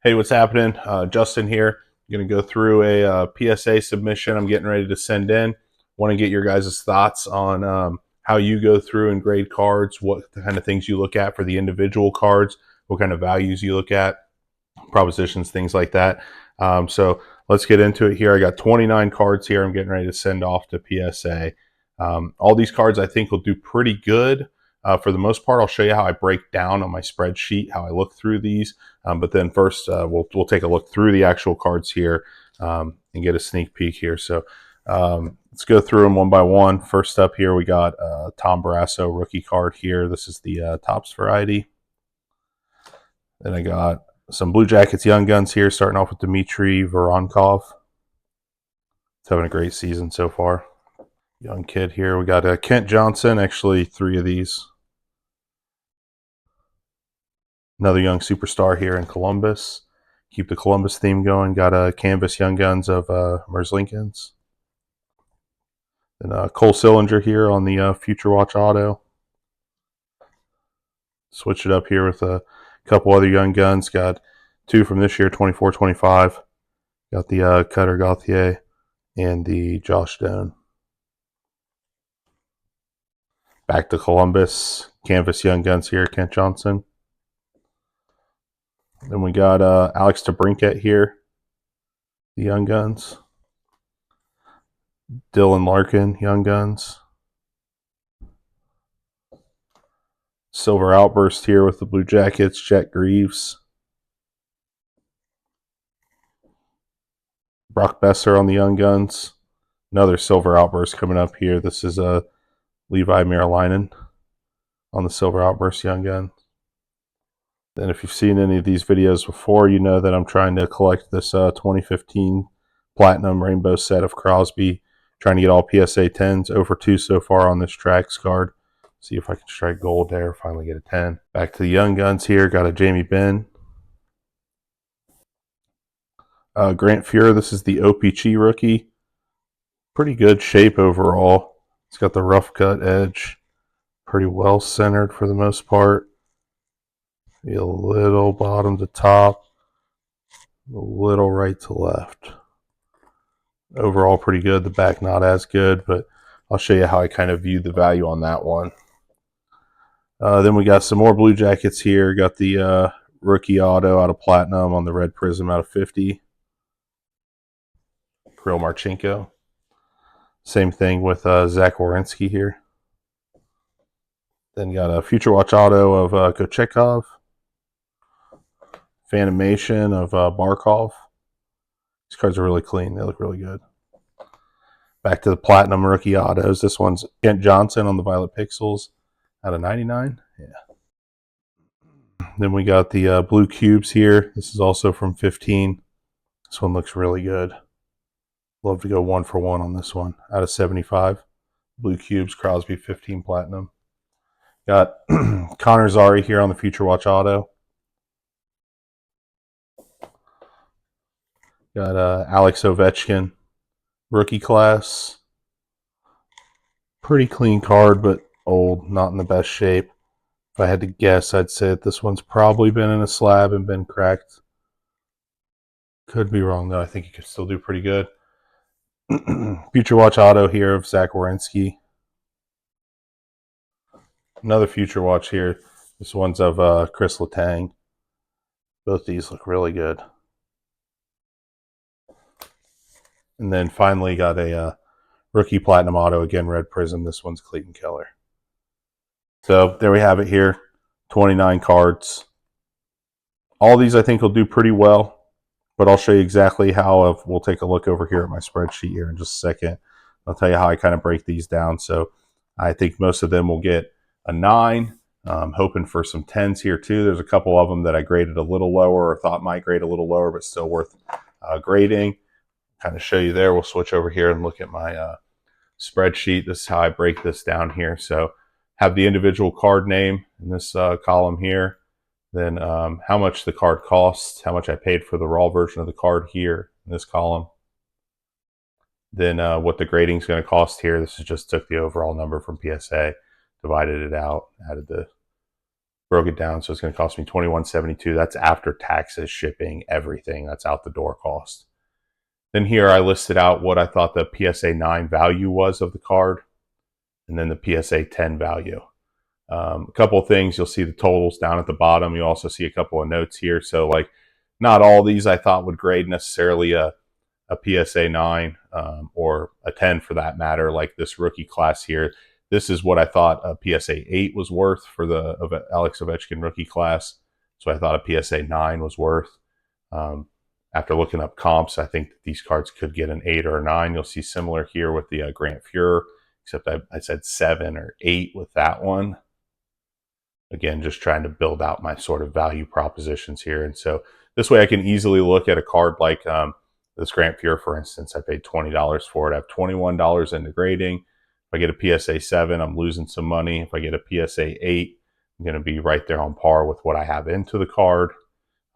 Hey, what's happening? Justin here. I'm going to go through a PSA submission I'm getting ready to send in. Want to get your guys' thoughts on how you go through and grade cards, what kind of things you look at for the individual cards, what kind of values you look at, propositions, things like that. So let's get into it here. I got 29 cards here I'm getting ready to send off to PSA. All these cards I think will do pretty good. For the most part, I'll show you how I break down on my spreadsheet, how I look through these. But then first, we'll take a look through the actual cards here and get a sneak peek here. So let's go through them one by one. First up here, we got Tom Barrasso rookie card here. This is the Topps variety. Then I got some Blue Jackets Young Guns here, starting off with Dmitry Voronkov. He's having a great season so far. Young kid here. We got Kent Johnson, actually 3 of these. Another young superstar here in Columbus. Keep the Columbus theme going. Got a Canvas Young Guns of Merzlikins. And Cole Sillinger here on the Future Watch Auto. Switch it up here with a couple other Young Guns. Got 2 from this year, 24-25. Got the Cutter Gauthier and the Josh Doan. Back to Columbus. Canvas Young Guns here, Kent Johnson. Then we got Alex DeBrincat here, the Young Guns. Dylan Larkin, Young Guns. Silver Outburst here with the Blue Jackets, Jet Greaves. Brock Besser on the Young Guns. Another Silver Outburst coming up here. This is Levi Merlinen on the Silver Outburst Young Gun. Then if you've seen any of these videos before, you know that I'm trying to collect this 2015 Platinum Rainbow set of Crosby. Trying to get all PSA 10s, over 2 so far on this Trax card. See if I can strike gold there, finally get a 10. Back to the Young Guns here, got a Jamie Benn. Grant Fuhrer, this is the OPC rookie. Pretty good shape overall. It's got the rough cut edge. Pretty well centered for the most part. Maybe a little bottom to top. A little right to left. Overall pretty good. The back not as good, but I'll show you how I kind of view the value on that one. Then we got some more Blue Jackets here. Got the rookie auto out of Platinum on the red prism out of 50. Kirill Marchenko. Same thing with Zach Werenski here. Then got a Future Watch auto of Kochekov. Fanimation of Barkov. These cards are really clean. They look really good. Back to the Platinum rookie autos. This one's Kent Johnson on the Violet Pixels out of 99. Yeah. Then we got the blue cubes here. This is also from 15. This one looks really good. Love to go 1-for-1 on this one out of 75. Blue cubes, Crosby 15 Platinum. Got Connor Zary here on the Future Watch auto. Got Alex Ovechkin, rookie class. Pretty clean card, but old, not in the best shape. If I had to guess, I'd say that this one's probably been in a slab and been cracked. Could be wrong, though. I think it could still do pretty good. Future Watch auto here of Zach Werenski. Another Future Watch here. This one's of Chris Letang. Both these look really good. And then finally got a rookie Platinum auto, again, red prism. This one's Clayton Keller. So there we have it here. 29 cards. All these I think will do pretty well. But I'll show you exactly how. We'll take a look over here at my spreadsheet here in just a second. I'll tell you how I kind of break these down. So I think most of them will get a 9. I'm hoping for some 10s here too. There's a couple of them that I graded a little lower or thought might grade a little lower, but still worth grading. Kind of show you there. We'll switch over here and look at my spreadsheet. This is how I break this down here. So have the individual card name in this column here. Then how much the card costs, how much I paid for the raw version of the card here in this column. Then what the grading is going to cost here. This is just took the overall number from PSA, divided it out, added the broke it down. So it's going to cost me $21.72. That's after taxes, shipping, everything. That's out the door cost. Then here I listed out what I thought the PSA 9 value was of the card, and then the PSA 10 value. A couple of things, you'll see the totals down at the bottom. You also see a couple of notes here. So like, not all these I thought would grade necessarily a PSA 9 or a 10 for that matter, like this rookie class here. This is what I thought a PSA 8 was worth for the Alex Ovechkin rookie class. So I thought a PSA 9 was worth. After looking up comps, I think that these cards could get an 8 or a 9. You'll see similar here with the Grant Fuhrer, except I said 7 or 8 with that one. Again, just trying to build out my sort of value propositions here. And so this way I can easily look at a card like this Grant Fuhrer, for instance. I paid $20 for it. I have $21 into grading. If I get a PSA 7, I'm losing some money. If I get a PSA 8, I'm going to be right there on par with what I have into the card.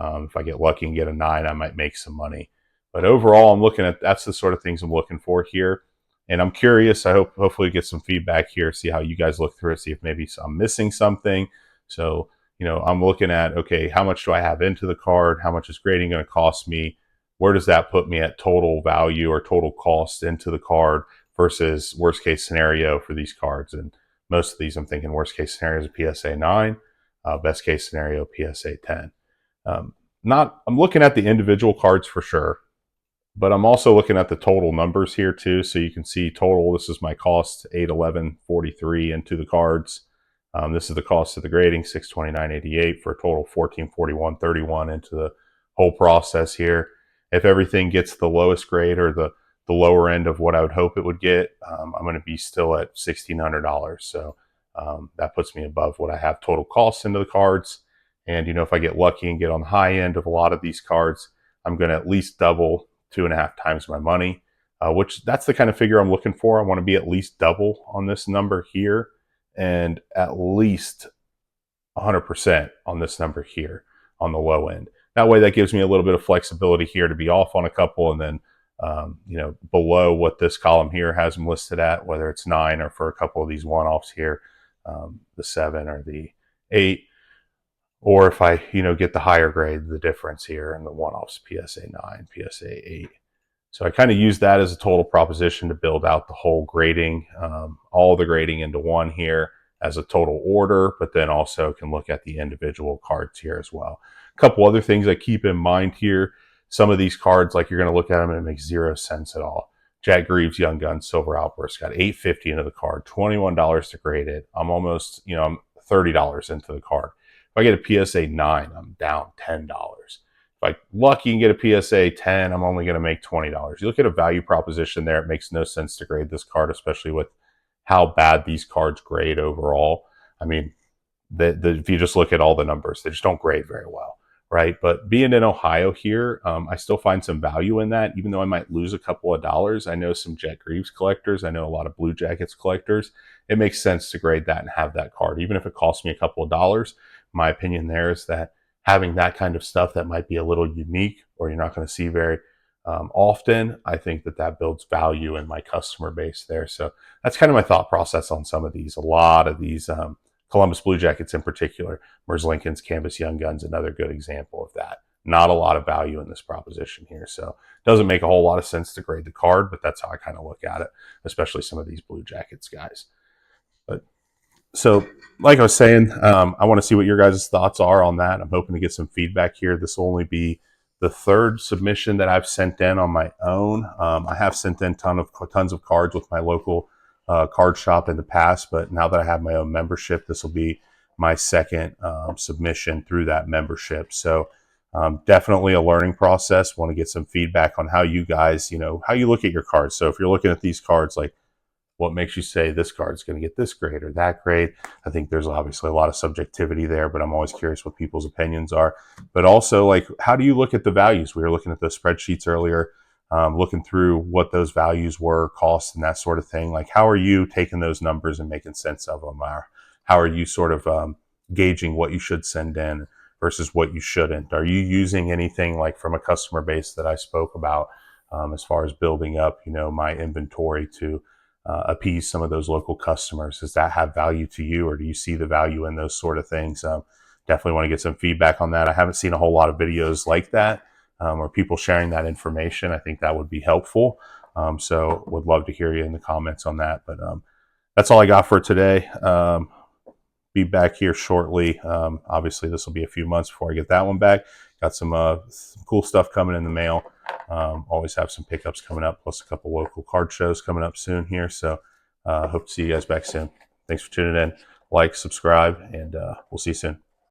If I get lucky and get a 9, I might make some money. But overall, I'm looking at, that's the sort of things I'm looking for here. And I'm curious, I hopefully get some feedback here, see how you guys look through it, see if maybe I'm missing something. So, I'm looking at, okay, how much do I have into the card? How much is grading going to cost me? Where does that put me at total value or total cost into the card versus worst case scenario for these cards? And most of these, I'm thinking worst case scenario is a PSA 9, best case scenario, PSA 10. I'm looking at the individual cards for sure, but I'm also looking at the total numbers here too. So you can see total, this is my cost, $811.43 into the cards. This is the cost of the grading, $629.88 for a total $1441.31 into the whole process here. If everything gets the lowest grade or the lower end of what I would hope it would get, I'm going to be still at $1,600. So that puts me above what I have total costs into the cards. And, if I get lucky and get on the high end of a lot of these cards, I'm going to at least double, 2.5 times my money, which that's the kind of figure I'm looking for. I want to be at least double on this number here and at least 100% on this number here on the low end. That way, that gives me a little bit of flexibility here to be off on a couple and then, below what this column here has them listed at, whether it's 9 or for a couple of these one-offs here, the 7 or the 8. Or if I, get the higher grade, the difference here in the one-offs, PSA 9, PSA 8. So I kind of use that as a total proposition to build out the whole grading, all the grading into one here as a total order, but then also can look at the individual cards here as well. A couple other things I keep in mind here. Some of these cards, like you're going to look at them and it makes zero sense at all. Jack Greaves Young Gun Silver Outburst got $8.50 into the card, $21 to grade it. I'm almost, I'm $30 into the card. If I get a PSA 9, I'm down $10. If I'm lucky and get a PSA 10, I'm only going to make $20. You look at a value proposition there, it makes no sense to grade this card, especially with how bad these cards grade overall. I mean, if you just look at all the numbers, they just don't grade very well, right? But being in Ohio here, I still find some value in that, even though I might lose a couple of dollars. I know some Jack Greaves collectors. I know a lot of Blue Jackets collectors. It makes sense to grade that and have that card, even if it costs me a couple of dollars. My opinion there is that having that kind of stuff that might be a little unique or you're not going to see very often, I think that builds value in my customer base there. So that's kind of my thought process on some of these. A lot of these Columbus Blue Jackets in particular, Merz Lincoln's Canvas Young Guns, another good example of that. Not a lot of value in this proposition here. So it doesn't make a whole lot of sense to grade the card, but that's how I kind of look at it, especially some of these Blue Jackets guys. But so, like I was saying, I want to see what your guys' thoughts are on that. I'm hoping to get some feedback here. This will only be the third submission that I've sent in on my own. I have sent in tons of cards with my local card shop in the past, but now that I have my own membership, this will be my second submission through that membership. So definitely a learning process. Want to get some feedback on how you guys, how you look at your cards. So if you're looking at these cards, like, what makes you say this card's going to get this grade or that grade? I think there's obviously a lot of subjectivity there, but I'm always curious what people's opinions are. But also, like, how do you look at the values? We were looking at the spreadsheets earlier, looking through what those values were, costs, and that sort of thing. Like, how are you taking those numbers and making sense of them? Or how are you sort of gauging what you should send in versus what you shouldn't? Are you using anything like from a customer base that I spoke about as far as building up, my inventory to appease some of those local customers? Does that have value to you, or do you see the value in those sort of things? definitely want to get some feedback on that. I haven't seen a whole lot of videos like that, or people sharing that information. I think that would be helpful. So would love to hear you in the comments on that. But that's all I got for today. Be back here shortly. Obviously, this will be a few months before I get that one back. Got some cool stuff coming in the mail. Always have some pickups coming up, plus a couple local card shows coming up soon here. So hope to see you guys back soon. Thanks for tuning in. Like, subscribe, and we'll see you soon.